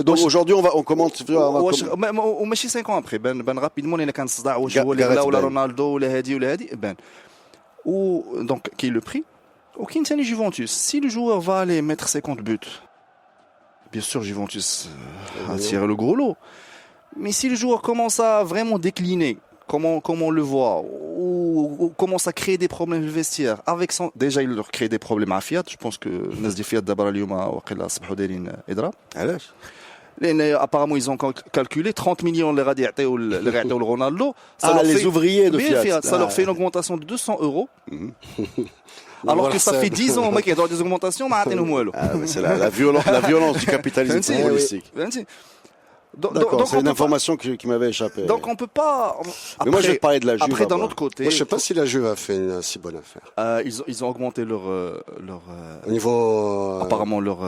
Speaker 7: Donc
Speaker 5: aujourd'hui on commence.
Speaker 7: On met 5 ans après. Rapidement il y a qu'un صداع واش هو اللي ولا رونالدو ولا هادي donc qui est le prix. Aucun tani Juventus. Si le joueur va aller mettre 50 buts. Bien sûr, Juventus a tiré le gros lot. Mais si le joueur commence à vraiment décliner, comme on le voit, ou commence à créer des problèmes dans le vestiaire, déjà il leur crée des problèmes à Fiat. Je pense que Nas di Fiat d'abord اليوم وقيلا صبحوا دايرين إضراب.
Speaker 5: علاش؟
Speaker 7: لأن apparemment ils ont calculé 30 millions اللي غادي يعطيو لرونالدو.
Speaker 5: Les ouvriers de Fiat.
Speaker 7: Ça leur fait une augmentation de 200 €. Alors que ça fait 10 ans qu'il y a des augmentations, c'est
Speaker 5: la violence du capitalisme footballistique. D'accord, c'est
Speaker 7: on
Speaker 5: une
Speaker 7: peut
Speaker 5: information qui m'avait échappé.
Speaker 7: pas- donc on peut pas.
Speaker 5: Mais moi, je vais te parler de la Juve.
Speaker 7: Après, d'un
Speaker 5: d'abord.
Speaker 7: autre côté,
Speaker 6: Moi, je sais pas si la Juve a fait une si bonne affaire.
Speaker 7: ils ont augmenté leur
Speaker 6: Au niveau,
Speaker 7: apparemment leur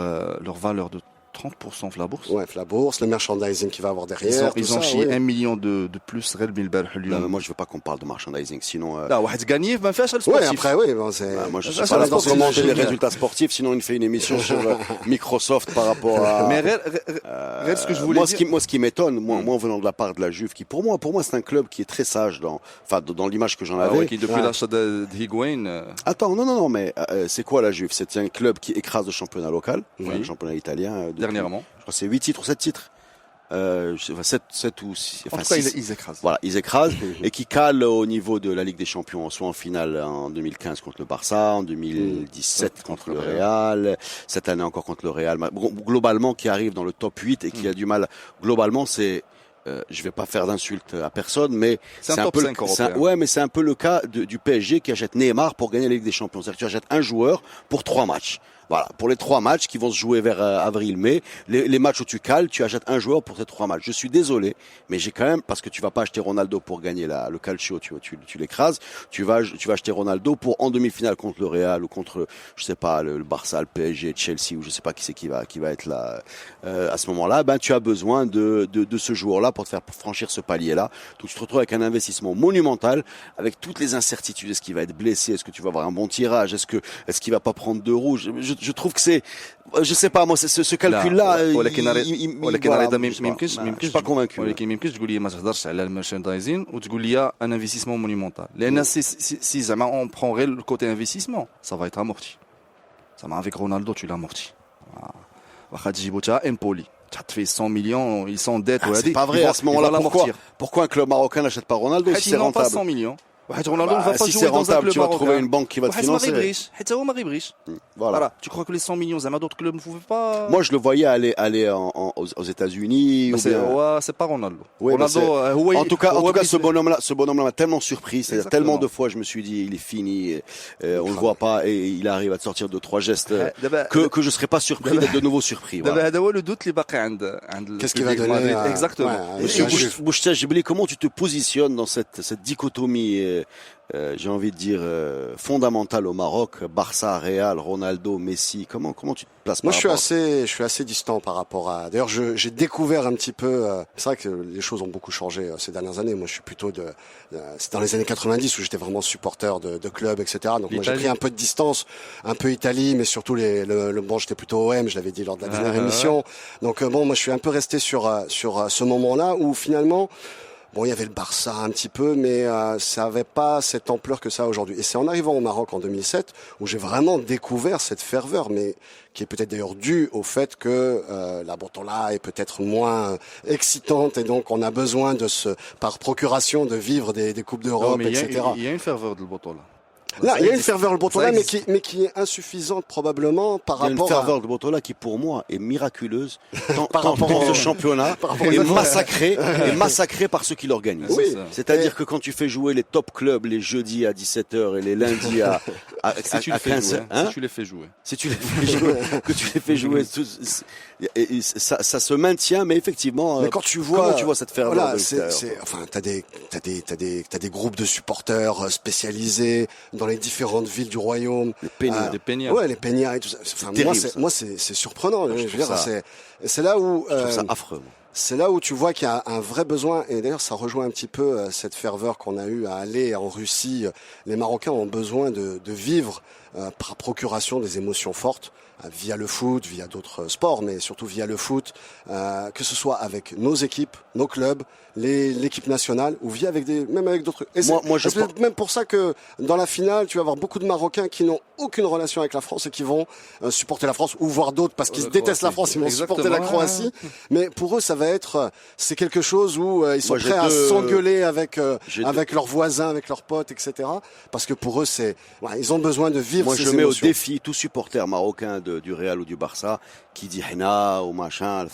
Speaker 7: valeur de 30% de la bourse.
Speaker 6: ouais, la bourse, le merchandising qu'il va avoir derrière.
Speaker 7: Ils ont
Speaker 6: tout ça,
Speaker 7: chié
Speaker 6: oui.
Speaker 7: 1 million de plus غير من البارح
Speaker 5: Non, mais
Speaker 7: اليوم.
Speaker 5: moi, je veux pas qu'on parle de merchandising, sinon.
Speaker 7: لا واحد gagné ما فيهاش
Speaker 6: Ouais,
Speaker 7: السبورتيف.
Speaker 6: après, oui, bon, c'est.
Speaker 5: Moi, je
Speaker 7: Ça,
Speaker 5: suis
Speaker 7: ça
Speaker 5: pas là
Speaker 7: reste
Speaker 5: pour
Speaker 7: aussi
Speaker 5: commenter les
Speaker 7: génial.
Speaker 5: résultats sportifs, sinon il fait une émission sur Microsoft par rapport à.
Speaker 7: Mais غير ce que je voulais dire.
Speaker 5: Moi, ce qui m'étonne, moi, venant de la part de la Juve, qui pour moi, c'est un club qui est très sage dans l'image que j'en
Speaker 7: Ah
Speaker 5: avais.
Speaker 7: ouais, qui depuis l'achat de Higuain,
Speaker 5: Attends, non, mais c'est quoi la Juve? C'est un club qui écrase le championnat local, le championnat italien. Depuis,
Speaker 7: dernièrement.
Speaker 5: Je crois que c'est 8 titres ou 7 titres. 7 ou 6.
Speaker 7: En tout cas, ils écrasent.
Speaker 5: Voilà, ils écrasent et qui calent au niveau de la Ligue des Champions, soit en finale en 2015 contre le Barça, en 2017 contre le Real, cette année encore contre le Real. Globalement, qui arrive dans le top 8 et qui a du mal. Globalement, c'est je vais pas faire d'insultes à personne, mais
Speaker 7: C'est un top
Speaker 5: peu
Speaker 7: 5 européen.
Speaker 5: ouais, mais c'est un peu le cas du PSG qui achète Neymar pour gagner la Ligue des Champions. C'est-à-dire que tu achètes un joueur pour 3 matchs. Voilà, pour les 3 matchs qui vont se jouer vers avril-mai, les matchs où tu cales, tu achètes un joueur pour ces 3 matchs. Je suis désolé, mais j'ai quand même, parce que tu vas pas acheter Ronaldo pour gagner le calcio, tu l'écrases, tu vas acheter Ronaldo pour en demi-finale contre le Real ou contre, je sais pas, le Barça, le PSG, Chelsea ou je sais pas qui c'est qui va être là à ce moment-là. Ben tu as besoin de ce joueur-là pour te faire franchir ce palier-là. Donc tu te retrouves avec un investissement monumental, avec toutes les incertitudes. Est-ce qu'il va être blessé? Est-ce que tu vas avoir un bon tirage? Est-ce qu'il va pas prendre de rouge? Je trouve que c'est, je sais pas, moi, ce calcul-là,
Speaker 7: ولكن هذا ما
Speaker 5: je
Speaker 7: يمكنش
Speaker 5: suis pas convaincu.
Speaker 7: ولكن ما يمكنش تقول لي ما تهضرش على الميرشاندايزين وتقول لي ان انفستيسمون مونيمونتال لان si زعما on prend غير le côté investissement ça va être amorti زعما avec Ronaldo tu l'amortis واخا تجيبو تا امبولي تحط فيه 100 millions ils sont dettes
Speaker 5: C'est pas vrai, à ce moment-là, pourquoi un club marocain n'achète pas Ronaldo si c'est
Speaker 7: حيت pas 100
Speaker 5: rentable?
Speaker 7: millions واحد Ronaldo ne va pas
Speaker 5: Si c'est
Speaker 7: jouer dans un
Speaker 5: rentable,
Speaker 7: club
Speaker 5: tu vas trouver
Speaker 7: marocain
Speaker 5: une banque qui va te
Speaker 7: وحيت ما
Speaker 5: financer.
Speaker 7: غيبغيش حيت هو ما غيبغيش
Speaker 5: Voilà.
Speaker 7: tu crois que les 100 millions زعما d'autres clubs ne pouvaient pas
Speaker 5: Moi, je le voyais aller aux États-Unis ou bien.
Speaker 7: c'est pas Ronaldo.
Speaker 5: Oui,
Speaker 7: Ronaldo
Speaker 5: en tout cas, ce bonhomme-là m'a tellement surpris. C'est-à-dire
Speaker 7: Exactement.
Speaker 5: tellement de fois, je me suis dit, il est fini, on le voit pas, et il arrive à te sortir 2-3 gestes que je serais pas surpris d'être de nouveau surpris.
Speaker 7: دابا
Speaker 5: Voilà.
Speaker 7: هذا هو le doute اللي باقي عند
Speaker 6: Qu'est-ce qu'il va donner
Speaker 7: exactement.
Speaker 5: Monsieur
Speaker 6: la Juve.
Speaker 5: Bouchtel, comment tu te positionnes dans cette dichotomie, j'ai envie de dire, fondamentale au Maroc, Barça, Real, Ronaldo, Messi, comment tu te places
Speaker 6: Moi,
Speaker 5: par
Speaker 6: je suis assez distant par rapport à. D'ailleurs, j'ai découvert un petit peu. C'est vrai que les choses ont beaucoup changé ces dernières années. Moi, je suis plutôt c'est dans les années 90 où j'étais vraiment supporter de clubs, etc. Donc, moi, j'ai pris un peu de distance, un peu Italie, mais surtout bon, j'étais plutôt OM. Je l'avais dit lors de la dernière émission. Donc, bon, moi, je suis un peu resté sur ce moment-là où finalement. Bon, il y avait le Barça un petit peu, mais ça avait pas cette ampleur que ça a aujourd'hui. Et c'est en arrivant au Maroc en 2007 où j'ai vraiment découvert cette ferveur, mais qui est peut-être d'ailleurs due au fait que la Botola est peut-être moins excitante et donc on a besoin par procuration de vivre des coupes d'Europe, etc.
Speaker 7: Il y a une ferveur de Botola.
Speaker 6: Là, il y a une ferveur le Botola, mais qui est insuffisante probablement par
Speaker 5: Il y a une
Speaker 6: rapport
Speaker 5: ferveur de Botola qui, pour moi, est miraculeuse.
Speaker 6: Par rapport
Speaker 5: Tant ce championnat est massacré par ceux qui l'organisent.
Speaker 6: Oui.
Speaker 5: C'est-à-dire que quand tu fais jouer les top clubs les jeudis à 17h et les lundis à
Speaker 7: Si tu les fais
Speaker 5: 15h,
Speaker 7: jouer, si tu les fais jouer.
Speaker 5: Si tu les fais jouer, que tu les fais jouer, ça se maintient, mais effectivement,
Speaker 6: mais quand tu vois,
Speaker 5: comment tu vois cette ferveur
Speaker 6: voilà,
Speaker 5: de l'extérieur?
Speaker 6: enfin, t'as des groupes de supporters spécialisés dans les différentes villes du royaume.
Speaker 7: Des Peñas.
Speaker 6: Ouais, les Peñas et tout ça. Enfin,
Speaker 5: terrible,
Speaker 6: moi, c'est surprenant. Je veux dire, c'est là où,
Speaker 5: Je trouve ça affreux. Moi.
Speaker 6: c'est là où tu vois qu'il y a un vrai besoin. Et d'ailleurs, ça rejoint un petit peu cette ferveur qu'on a eue à aller en Russie. Les Marocains ont besoin de vivre par procuration des émotions fortes. Via le foot, via d'autres sports, mais surtout via le foot, que ce soit avec nos équipes, nos clubs, l'équipe nationale, ou même avec d'autres. Et c'est même pour ça que dans la finale, tu vas avoir beaucoup de Marocains qui n'ont aucune relation avec la France et qui vont supporter la France, ou voir d'autres parce qu'ils détestent la France, ils vont supporter la Croatie. Mais pour eux, ça va être, c'est quelque chose où ils sont prêts à s'engueuler avec leurs voisins, avec leurs potes, etc. Parce que pour eux, ils ont besoin de vivre ces émotions.
Speaker 5: Moi, je mets au défi tout supporter marocain du Real ou du Barça qui dit Hena ou machin,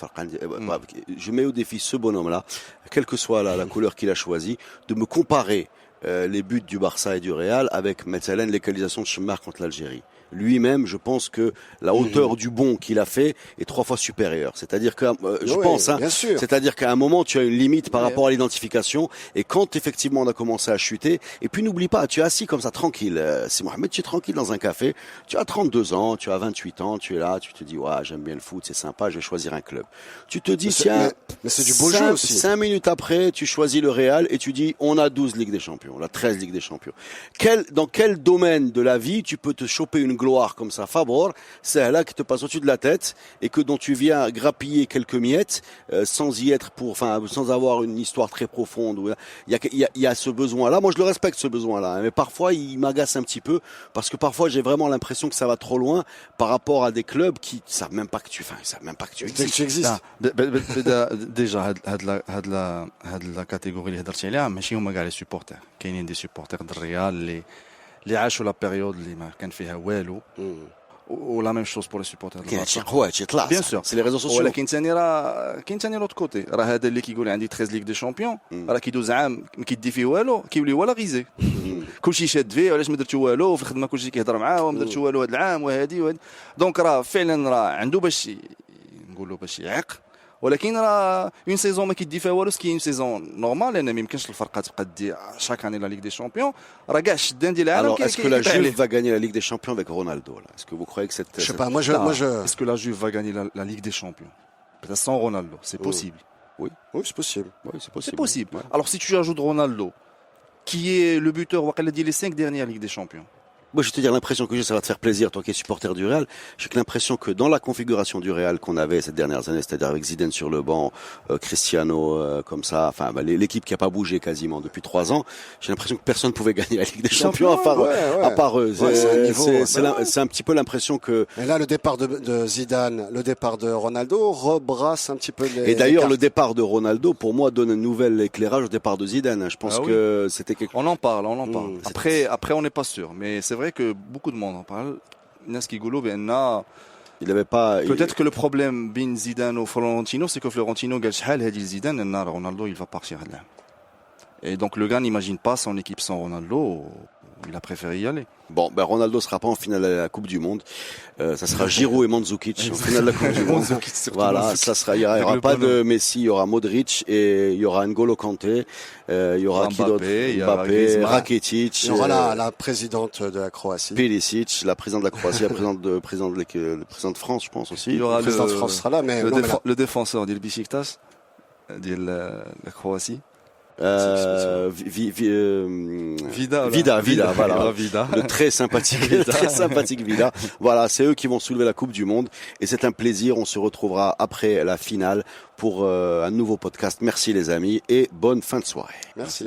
Speaker 5: je mets au défi ce bonhomme-là, quelle que soit la couleur qu'il a choisie, de me comparer les buts du Barça et du Real avec Metzalen, l'égalisation de Schmar contre l'Algérie. lui-même, je pense que la hauteur du bond qu'il a fait est 3 fois supérieure. C'est-à-dire que, je pense,
Speaker 6: bien sûr.
Speaker 5: c'est-à-dire qu'à un moment, tu as une limite par rapport à l'identification. Et quand effectivement on a commencé à chuter, et puis n'oublie pas, tu es assis comme ça tranquille. C'est Mohamed, tu es tranquille dans un café. Tu as 32 ans, tu as 28 ans, tu es là, tu te dis, ouais, j'aime bien le foot, c'est sympa, je vais choisir un club. Tu te dis, tiens,
Speaker 6: mais c'est du beau jeu aussi.
Speaker 5: 5 minutes après, tu choisis le Real et tu dis, on a 12 Ligues des Champions, on a 13 Ligues des Champions. Dans quel domaine de la vie tu peux te choper une gloire comme ça, Fabor, c'est là qui te passe au-dessus de la tête et que dont tu viens grappiller quelques miettes sans y être sans avoir une histoire très profonde. Il y a ce besoin-là. Moi, je le respecte ce besoin-là, mais parfois il m'agace un petit peu parce que parfois j'ai vraiment l'impression que ça va trop loin par rapport à des clubs qui savent même pas que tu existes.
Speaker 7: ديجا هاد لا كاتيجوري اللي هضرتي عليها ماشي هما كاع لي سوبورتر كاينين دي سوبورتر د الريال اللي عاشوا لا بيريود اللي ما كان فيها والو ولا ميم شوز بور لي سوبورتر
Speaker 5: كاين شي حوايج يطلع
Speaker 7: بيان سور
Speaker 5: سي لي ريزو سوسيو
Speaker 7: ولكن كاين ثاني لوط كوتي راه هذا اللي كيقول عندي 13 ليغ دي شامبيون راه كيدوز عام ما كيدي فيه والو كيولي ولا غيزي كلشي شاد فيه علاش ما درتو والو في الخدمه كلشي كيهضر معاه وما درتو والو هذا العام وهذه دونك راه فعلا راه عنده باش نقولوا باش يعق ولكن راه اون سيزون ما كيدي فيها والو سكي اون سيزون نورمال لان ما يمكنش الفرقه تبقى دي شاك اني لا ليغ دي شامبيون راه كاع الشدان ديال العالم
Speaker 5: Alors, est-ce que la Juve va gagner la Ligue des Champions avec Ronaldo là? Est-ce que vous croyez que cette
Speaker 6: Je sais pas, moi je
Speaker 7: est-ce que la Juve va gagner la Ligue des Champions peut-être sans Ronaldo, c'est possible.
Speaker 6: Oui, c'est possible.
Speaker 5: Oui, c'est possible.
Speaker 7: C'est possible.
Speaker 5: Ouais.
Speaker 7: Alors si tu ajoutes Ronaldo qui est le buteur waqala dit les 5 dernières Ligues des Champions.
Speaker 5: Moi, je vais te dire l'impression que j'ai, ça va te faire plaisir, toi qui es supporter du Real. J'ai l'impression que dans la configuration du Real qu'on avait ces dernières années, c'est-à-dire avec Zidane sur le banc, Cristiano comme ça, enfin l'équipe qui a pas bougé quasiment depuis 3 ans, j'ai l'impression que personne pouvait gagner la Ligue des Champions à part eux. C'est un petit peu l'impression que.
Speaker 6: Et là, le départ de Zidane, le départ de Ronaldo rebrasse un petit peu les.
Speaker 5: Et d'ailleurs, le départ de Ronaldo, pour moi, donne un nouvel éclairage au départ de Zidane. Je pense que c'était quelque.
Speaker 7: On en parle. Après, on n'est pas sûr, mais c'est vrai que beaucoup de monde en parle.
Speaker 5: Il avait pas.
Speaker 7: Peut-être que le problème bin Zidane ou Florentino, c'est que Florentino قال شحال هذه Zidane Ronaldo il va partir là. Et donc le gars n'imagine pas son équipe sans Ronaldo. Il a préféré y aller.
Speaker 5: Bon, Ronaldo sera pas en finale de la Coupe du Monde. Ça sera Giroud et Mandzukic en finale de la Coupe du Monde. Voilà, ça sera. Il y aura pas de Messi, il y aura Modric et il y aura N'Golo Kanté. Il y aura Mbappé, Rakitic.
Speaker 6: Il y aura la présidente de la Croatie.
Speaker 5: Perisic, la présidente de la Croatie, la présidente de France, je pense aussi.
Speaker 7: Il y aura
Speaker 6: le président de France sera là, mais
Speaker 7: le défenseur du Beşiktaş, de la Croatie.
Speaker 5: Vida, voilà. Le très sympathique Vida. Voilà, c'est eux qui vont soulever la Coupe du Monde et c'est un plaisir. On se retrouvera après la finale pour un nouveau podcast. Merci les amis et bonne fin de soirée.
Speaker 6: Merci.